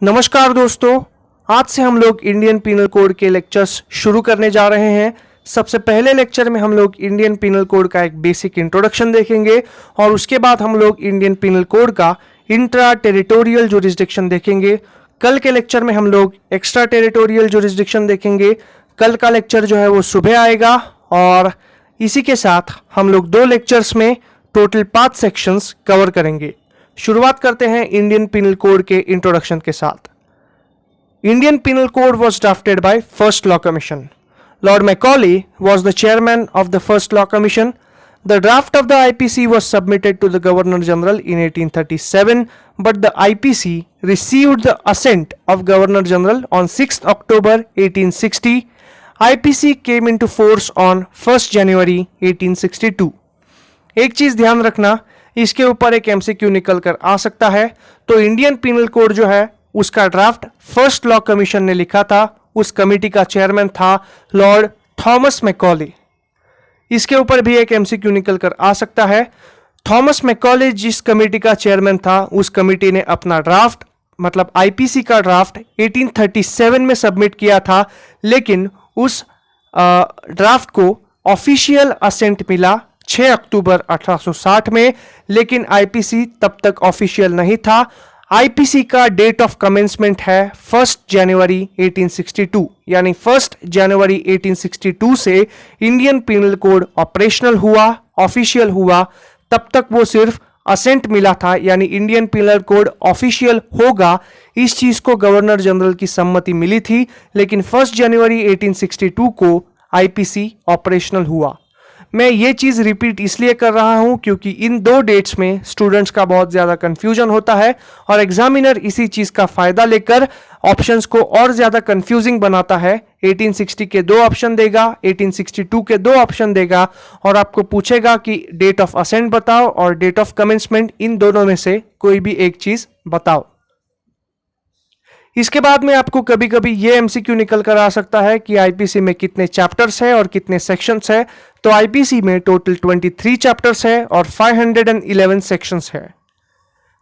नमस्कार दोस्तों, आज से हम लोग इंडियन पीनल कोड के लेक्चर्स शुरू करने जा रहे हैं। सबसे पहले लेक्चर में हम लोग इंडियन पीनल कोड का एक बेसिक इंट्रोडक्शन देखेंगे और उसके बाद हम लोग इंडियन पीनल कोड का इंट्रा टेरिटोरियल जुरिस्डिक्शन देखेंगे। कल के लेक्चर में हम लोग एक्स्ट्रा टेरिटोरियल जुरिस्डिक्शन देखेंगे। कल का लेक्चर जो है वो सुबह आएगा और इसी के साथ हम लोग 2 लेक्चर्स में टोटल 5 सेक्शंस कवर करेंगे। शुरुआत करते हैं इंडियन पीनल कोड के इंट्रोडक्शन के साथ। Indian penal code was drafted by First Law Commission. Lord Macaulay was the chairman of the First Law Commission. The draft of the IPC was submitted to the Governor General in 1837, but the IPC received the assent of Governor General on 6th October 1860. IPC came into force on 1st January 1862. एक चीज ध्यान रखना, इसके ऊपर एक MCQ निकल कर आ सकता है। तो इंडियन पीनल कोड जो है उसका ड्राफ्ट फर्स्ट लॉ कमीशन ने लिखा था। उस कमेटी का चेयरमैन था लॉर्ड थॉमस मैकॉले। इसके ऊपर भी एक एमसीक्यू निकल कर आ सकता है। थॉमस मैकॉले जिस कमेटी का चेयरमैन था, उस कमेटी ने अपना ड्राफ्ट मतलब आईपीसी का ड्राफ्ट 1837 में सबमिट किया था, लेकिन उस ड्राफ्ट को ऑफिशियल असेंट मिला 6 अक्टूबर 1860 में, लेकिन आईपीसी तब तक ऑफिशियल नहीं था। आईपीसी का डेट ऑफ कमेंसमेंट है 1 जनवरी 1862, यानी 1 जनवरी 1862 से इंडियन पीनल कोड ऑपरेशनल हुआ, ऑफिशियल हुआ। तब तक वो सिर्फ असेंट मिला था, यानी इंडियन पीनल कोड ऑफिशियल होगा इस चीज को गवर्नर जनरल की सम्मति मिली थी, लेकिन 1 जनवरी 1862 को आईपीसी ऑपरेशनल हुआ। मैं ये चीज़ रिपीट इसलिए कर रहा हूँ क्योंकि इन 2 डेट्स में स्टूडेंट्स का बहुत ज़्यादा कन्फ्यूजन होता है और एग्जामिनर इसी चीज़ का फ़ायदा लेकर ऑप्शंस को और ज़्यादा कन्फ्यूजिंग बनाता है। 1860 के 2 ऑप्शन देगा, 1862 के 2 ऑप्शन देगा और आपको पूछेगा कि डेट ऑफ असेंट बताओ और डेट ऑफ कमेंसमेंट, इन दोनों में से कोई भी एक चीज़ बताओ। इसके बाद में आपको कभी कभी ये एमसीक्यू निकल कर आ सकता है कि आईपीसी में कितने चैप्टर्स है और कितने सेक्शंस है। तो आईपीसी में टोटल 23 चैप्टर्स है और 511 सेक्शंस है।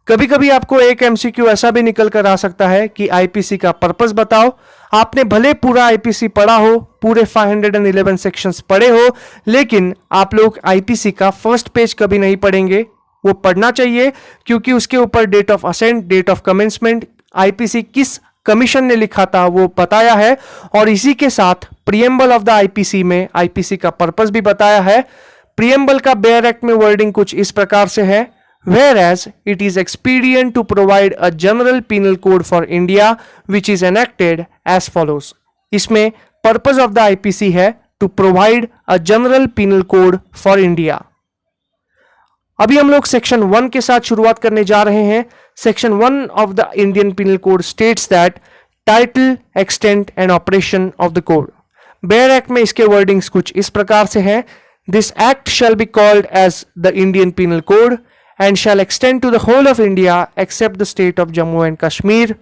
कभी कभी आपको एक एमसीक्यू ऐसा भी निकल कर आ सकता है कि आईपीसी का पर्पस बताओ। आपने भले पूरा आईपीसी पढ़ा हो, पूरे 511 सेक्शंस पढ़े हो, लेकिन आप लोग आईपीसी का फर्स्ट पेज कभी नहीं पढ़ेंगे। वो पढ़ना चाहिए क्योंकि उसके ऊपर date of assent, date of commencement, IPC किस कमीशन ने लिखा था वो बताया है और इसी के साथ प्रीएम्बल ऑफ द आईपीसी में आईपीसी का पर्पस भी बताया है। प्रीएम्बल का बेयर एक्ट में वर्डिंग कुछ इस प्रकार से है, whereas it is expedient to provide a general penal code for India which is enacted as follows। इसमें पर्पस ऑफ द आईपीसी है to provide a general penal code for India. अभी हम लोग सेक्शन 1 के साथ शुरुआत करने जा रहे हैं। Section 1 of the Indian penal code states that title, extent and operation of the code. Bare act में इसके वर्डिंग्स कुछ इस प्रकार से हैं, this act shall be called as the Indian penal code and shall extend to the whole of India except the state of Jammu and Kashmir.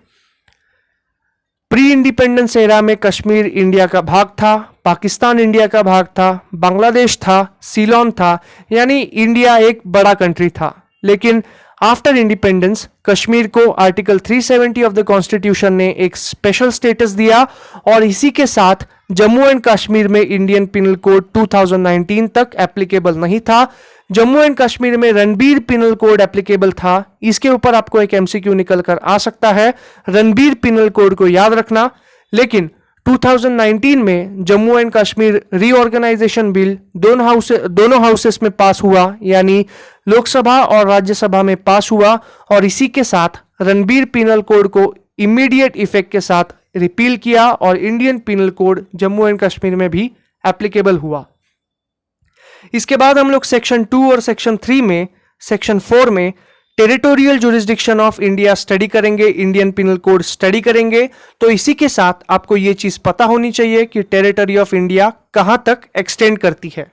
Pre independence era में Kashmir India का भाग था, पाकिस्तान इंडिया का भाग था, बांग्लादेश था, सीलोन था, यानी इंडिया एक बड़ा कंट्री था। लेकिन आफ्टर इंडिपेंडेंस कश्मीर को आर्टिकल 370 ऑफ द कॉन्स्टिट्यूशन ने एक स्पेशल स्टेटस दिया और इसी के साथ जम्मू एंड कश्मीर में इंडियन पीनल कोड 2019 तक एप्लीकेबल नहीं था। जम्मू एंड कश्मीर में रणबीर पीनल कोड एप्लीकेबल था। इसके ऊपर आपको एक एमसीक्यू निकल कर आ सकता है, रणबीर पीनल कोड को याद रखना। लेकिन 2019 में Jammu and Kashmir reorganisation bill दोनों हाउसेस में पास हुआ, यानी लोकसभा और राज्यसभा में पास हुआ और इसी के साथ रणबीर पीनल कोड को इमीडिएट इफेक्ट के साथ रिपील किया और Indian penal code Jammu and Kashmir में भी एप्लीकेबल हुआ। इसके बाद हम लोग सेक्शन 2 और सेक्शन 3 में, सेक्शन 4 में territorial jurisdiction of India study करेंगे, इंडियन पीनल कोड स्टडी करेंगे। तो इसी के साथ आपको ये चीज पता होनी चाहिए कि टेरिटरी ऑफ इंडिया कहां तक एक्सटेंड करती है।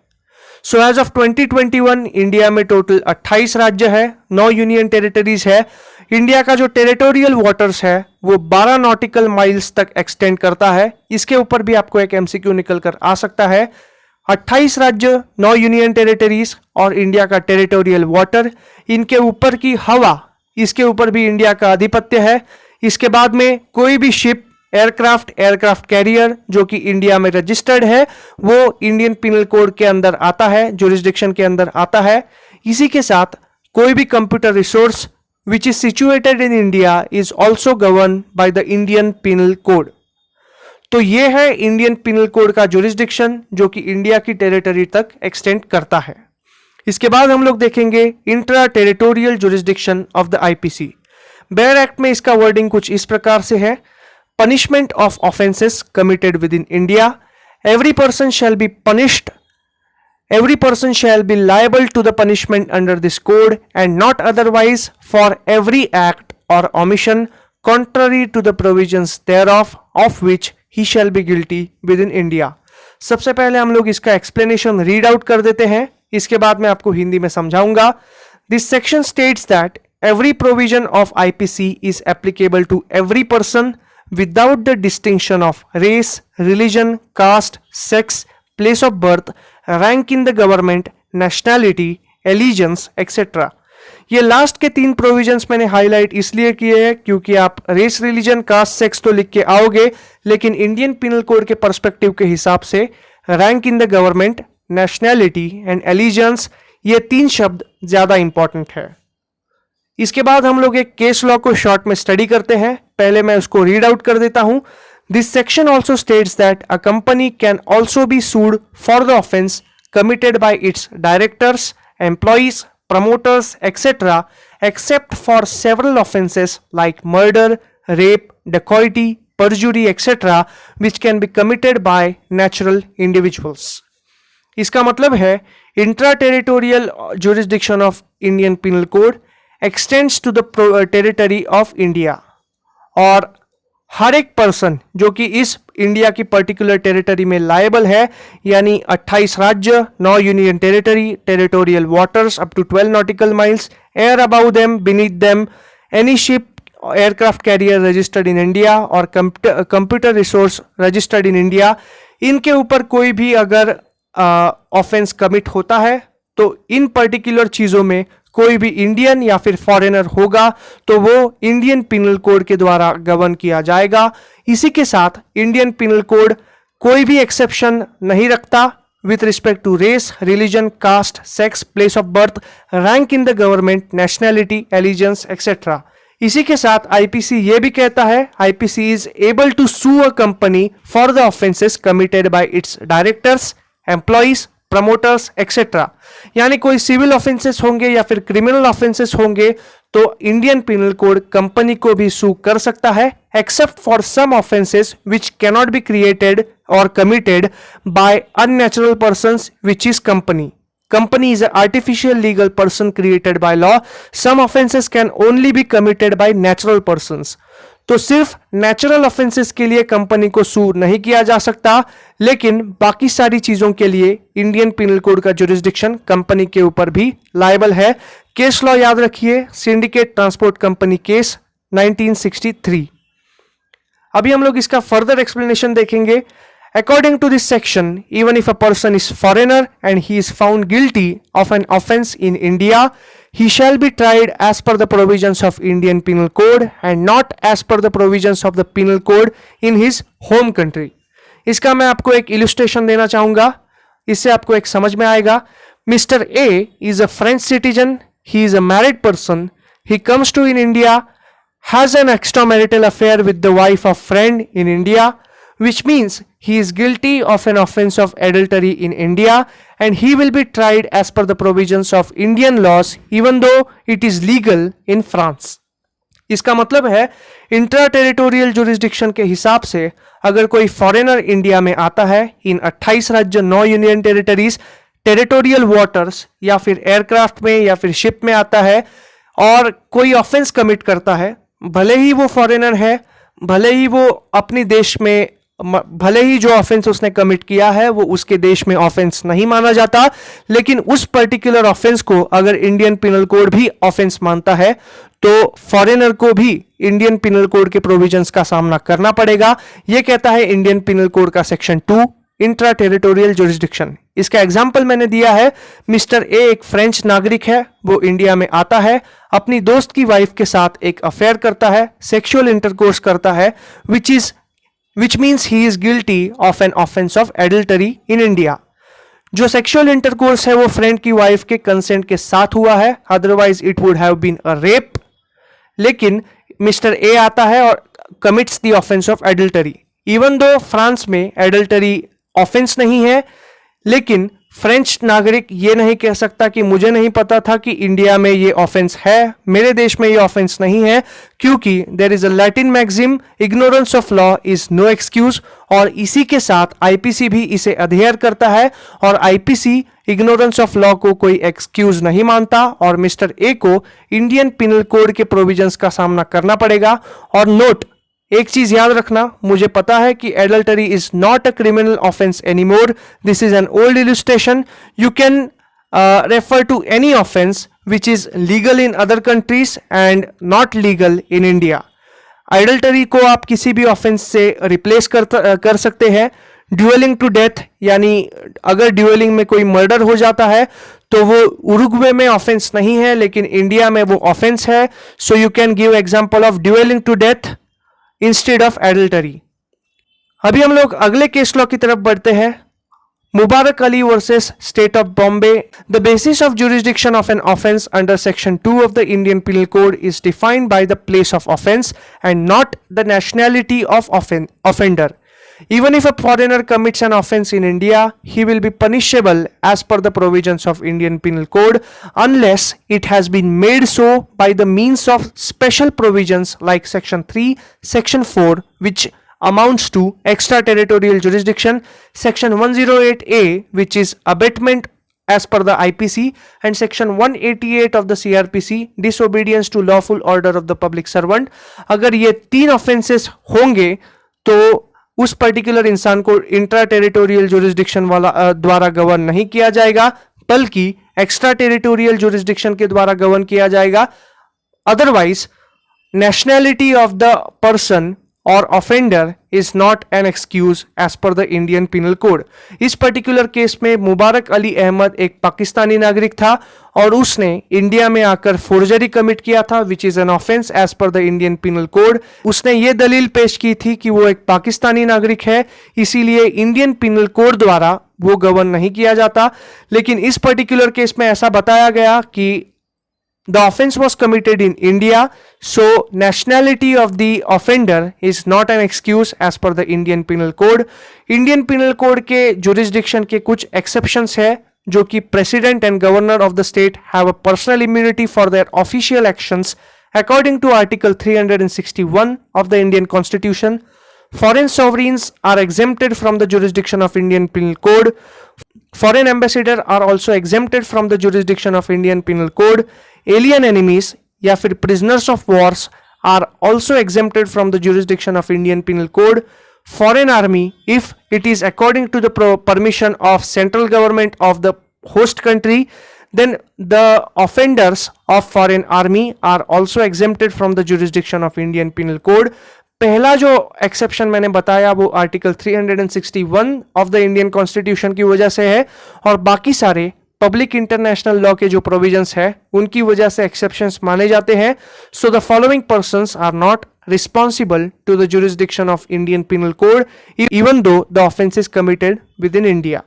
सो एज ऑफ 2021 इंडिया में टोटल 28 राज्य है, 9 यूनियन टेरिटरीज है। इंडिया का जो टेरिटोरियल वाटर्स है वो 12 नॉटिकल माइल्स तक एक्सटेंड करता है। इसके ऊपर भी आपको एक एमसीक्यू निकल कर आ सकता है। 28 राज्य, 9 यूनियन टेरिटरीज और इंडिया का टेरिटोरियल वाटर, इनके ऊपर की हवा, इसके ऊपर भी इंडिया का आधिपत्य है। इसके बाद में कोई भी शिप, एयरक्राफ्ट कैरियर जो कि इंडिया में रजिस्टर्ड है वो इंडियन पिनल कोड के अंदर आता है, जुरिस्डिक्शन के अंदर आता है। इसी के साथ कोई भी computer resource which is situated in India is also govern by the Indian penal code. तो ये है इंडियन पिनल कोड का जुरिस्डिक्शन जो कि इंडिया की टेरिटरी तक एक्सटेंड करता है। इसके बाद हम लोग देखेंगे intra territorial jurisdiction of the IPC. Bear act में इसका वर्डिंग कुछ इस प्रकार से है, punishment of offenses committed within India, every person shall be punished, every person shall be liable to the punishment under this code and not otherwise for every act or omission contrary to the provisions thereof of which he shall be guilty within India। सबसे पहले हम लोग इसका explanation read out कर देते हैं, इसके बाद मैं आपको हिंदी में समझाऊंगा। This section states that every provision of IPC is applicable to every person without the distinction of race, religion, caste, sex, place of birth, rank in the government, nationality, allegiance, etc। ये last के 3 provisions मैंने highlight इसलिए किए हैं क्योंकि आप race, religion, caste, sex तो लिख के आओगे, लेकिन इंडियन पिनल कोड के पर्सपेक्टिव के हिसाब से rank in the government, nationality and allegiance, ये 3 शब्द ज्यादा इंपॉर्टेंट है। इसके बाद हम लोग एक केस लॉ को शॉर्ट में स्टडी करते हैं, पहले मैं उसको रीड आउट कर देता हूं। This section also states that a company can also be sued for the offence committed by its directors, employees, promoters, etc., except for several offenses like murder, rape, dacoity, perjury, etc., which can be committed by natural individuals। इसका मतलब है intra territorial jurisdiction of Indian penal code extends to the territory of India, और हर एक person जो कि इस India की पर्टिकुलर टेरिटरी में लायबल है, यानी 28 राज्य, 9 union territory, territorial waters up to 12 nautical miles, air above them, beneath them, any ship, aircraft carrier registered in India और computer resource registered in India, इनके ऊपर कोई भी अगर ऑफेंस कमिट होता है तो इन पर्टिकुलर चीजों में कोई भी इंडियन या फिर फॉरेनर होगा तो वो इंडियन पिनल कोड के द्वारा गवर्न किया जाएगा। इसी के साथ इंडियन पिनल कोड कोई भी एक्सेप्शन नहीं रखता with respect to race, religion, caste, sex, place of birth, rank in the government, nationality, allegiance, etcetera. इसी के साथ आईपीसी ये भी कहता है IPC is able to sue a company for the offences committed by its directors, employees, promoters, etcetera. यानी कोई civil offences होंगे या फिर क्रिमिनल ऑफेंसेस होंगे तो इंडियन पिनल कोड कंपनी को भी सू कर सकता है, except for some offences which cannot be created और committed by unnatural persons which is company. Company is an artificial legal person created by law. Some offenses can only be committed by natural persons. तो सिर्फ natural offences के लिए company को सू नहीं किया जा सकता, लेकिन बाकी सारी चीजों के लिए इंडियन पिनल कोड का जुरिस्डिक्शन कंपनी के ऊपर भी लायबल है। केस लॉ याद रखिए, सिंडिकेट ट्रांसपोर्ट कंपनी केस 1963। अभी हम लोग इसका फर्दर एक्सप्लेनेशन देखेंगे। According to this section, even if a person is foreigner and he is found guilty of an offense in India, he shall be tried as per the provisions of Indian Penal Code and not as per the provisions of the Penal Code in his home country। इसका मैं आपको एक illustration देना चाहूंगा, इससे आपको एक समझ में आएगा। Mr. A is a French citizen, he is a married person, he comes to in India, has an extramarital affair with the wife of friend in India, which means he is guilty of an offense of adultery in India and he will be tried as per the provisions of Indian laws even though it is legal in France। इसका मतलब है intra territorial jurisdiction के हिसाब से अगर कोई foreigner India में आता है इन 28 राज्य, 9 यूनियन टेरिटरीज, टेरिटोरियल वाटर्स या फिर एयरक्राफ्ट में या फिर शिप में आता है और कोई ऑफेंस कमिट करता है, भले ही वो फॉरेनर है, भले ही वो अपने देश में, भले ही जो ऑफेंस उसने कमिट किया है वो उसके देश में ऑफेंस नहीं माना जाता, लेकिन उस पर्टिकुलर ऑफेंस को अगर इंडियन पिनल कोड भी ऑफेंस मानता है तो फॉरेनर को भी इंडियन पिनल कोड के प्रोविजंस का सामना करना पड़ेगा। यह कहता है इंडियन पिनल कोड का सेक्शन 2 इंट्रा टेरिटोरियल जुरिस्डिक्शन। इसका एग्जाम्पल मैंने दिया है, मिस्टर ए एक फ्रेंच नागरिक है, वो इंडिया में आता है, अपनी दोस्त की वाइफ के साथ एक अफेयर करता है, सेक्सुअल इंटरकोर्स करता है, which means he is guilty of an offence of adultery in India. जो सेक्सुअल इंटरकोर्स है वो फ्रेंड की वाइफ के कंसेंट के साथ हुआ है, otherwise it would have been a rape. लेकिन मिस्टर ए आता है और commits the offence of adultery. Even though France में एडल्टरी ऑफेंस नहीं है, लेकिन फ्रेंच नागरिक ये नहीं कह सकता कि मुझे नहीं पता था कि इंडिया में ये ऑफेंस है, मेरे देश में ये ऑफेंस नहीं है, क्योंकि there is a Latin maxim, ignorance of law is no excuse. और इसी के साथ आईपीसी भी इसे अध्ययन करता है और आईपीसी इग्नोरेंस ऑफ लॉ को कोई एक्सक्यूज नहीं मानता और मिस्टर ए को इंडियन पिनल कोड के प्रोविजंस का सामना करना पड़ेगा। और नोट, एक चीज याद रखना, मुझे पता है कि adultery is not a criminal offence anymore, this is an old illustration, you can refer to any offence which is legal in other countries and not legal in India. Adultery को आप किसी भी ऑफेंस से replace कर सकते हैं। ड्यूअलिंग to death, यानी अगर ड्यूअलिंग में कोई मर्डर हो जाता है तो वो उरुग्वे में ऑफेंस नहीं है, लेकिन इंडिया में वो ऑफेंस है। So you can give example of duelling to death instead of adultery. अभी हम लोग अगले केस लॉ की तरफ बढ़ते हैं। Mubarak Ali versus state of Bombay. The basis of jurisdiction of an offense under section 2 of the Indian Penal Code is defined by the place of offense and not the nationality of offender. Even if a foreigner commits an offense in India, he will be punishable as per the provisions of Indian Penal Code unless it has been made so by the means of special provisions like section 3, section 4, which amounts to extraterritorial jurisdiction, section 108A, which is abatement as per the IPC, and section 188 of the CRPC, disobedience to lawful order of the public servant. अगर ये तीन offences होंगे तो उस particular इंसान को intra territorial jurisdiction वाला द्वारा गवर्न नहीं किया जाएगा, बल्कि एक्स्ट्रा टेरिटोरियल जुरिस्डिक्शन के द्वारा गवर्न किया जाएगा। Otherwise nationality of the person और offender is not an excuse as per the Indian penal code. इस पर्टिकुलर केस में मुबारक अली अहमद एक पाकिस्तानी नागरिक था और उसने इंडिया में आकर फोर्जरी कमिट किया था, which is an offence as per the Indian penal code. उसने ये दलील पेश की थी कि वो एक पाकिस्तानी नागरिक है, इसीलिए इंडियन पिनल कोड द्वारा वो गवर्न नहीं किया जाता। लेकिन इस पर्टिकुलर केस में ऐसा बताया गया कि the offense was committed in India, so nationality of the offender is not an excuse as per the Indian Penal Code. Indian Penal Code के jurisdiction के कुछ exceptions है, जो कि president and governor of the state have a personal immunity for their official actions according to Article 361 of the Indian Constitution. Foreign sovereigns are exempted from the jurisdiction of Indian Penal Code. Foreign ambassadors are also exempted from the jurisdiction of Indian Penal Code. Alien enemies या फिर prisoners of wars are also exempted from the jurisdiction of Indian Penal Code. Foreign army, if it is according to the permission of central government of the host country, then the offenders of foreign army are also exempted from the jurisdiction of Indian Penal Code. पहला जो exception मैंने बताया वो article 361 of the Indian constitution की वजह से है, और बाकी सारे पब्लिक इंटरनेशनल लॉ के जो प्रोविजंस है उनकी वजह से एक्सेप्शंस माने जाते हैं। So the following persons are not responsible to the jurisdiction of Indian penal code even though the offence is committed within India.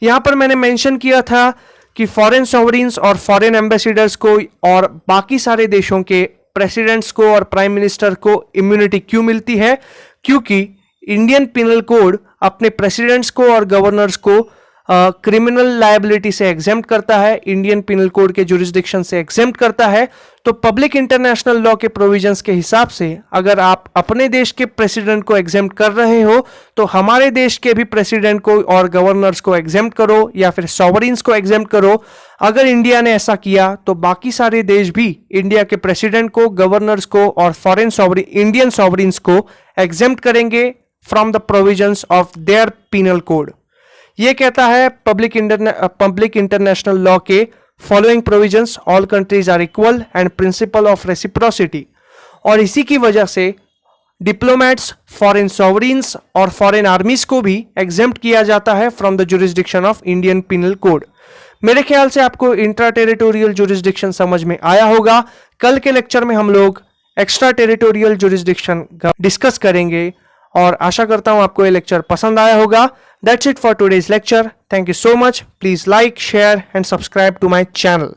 यहां पर मैंने मेंशन किया था कि फॉरेन सॉवरेन्स और फॉरेन एम्बेसडर्स को और बाकी सारे देशों के प्रेसिडेंट्स को और प्राइम मिनिस्टर को इम्यूनिटी क्यों मिलती है, क्योंकि इंडियन पिनल कोड अपने प्रेसिडेंट्स को और गवर्नर्स को क्रिमिनल लायबिलिटी से एग्जेम्प्ट करता है, इंडियन पिनल कोड के जुरिस्डिक्शन से एग्जेम्प्ट करता है। तो पब्लिक इंटरनेशनल लॉ के प्रोविजंस के हिसाब से अगर आप अपने देश के प्रेसिडेंट को एग्जेम्प्ट कर रहे हो तो हमारे देश के भी प्रेसिडेंट को और गवर्नर्स को एग्जेम्प्ट करो या फिर सॉवरेन्स को एग्जेम्प्ट करो। अगर इंडिया ने ऐसा किया तो बाकी सारे देश भी इंडिया के प्रेसिडेंट को, गवर्नर्स को और फॉरेन इंडियन सॉवरेन्स को एग्जेम्प्ट करेंगे from the provisions of their penal code. ये कहता है पब्लिक इंटरनेशनल लॉ के following provisions, all countries are equal and principle of reciprocity. और इसी की वजह से डिप्लोमेट्स, फॉरेन सॉवरिन्स और फॉरेन आर्मीज को भी एग्जेम्प्ट किया जाता है from the jurisdiction of Indian penal code. मेरे ख्याल से आपको इंट्रा टेरिटोरियल जुरिस्डिक्शन समझ में आया होगा। कल के लेक्चर में हम लोग एक्स्ट्रा टेरिटोरियल जुरिस्डिक्शन का डिस्कस करेंगे और आशा करता हूं आपको ये लेक्चर पसंद आया होगा। That's it for today's lecture. Thank you so much. Please like, share and subscribe to my channel.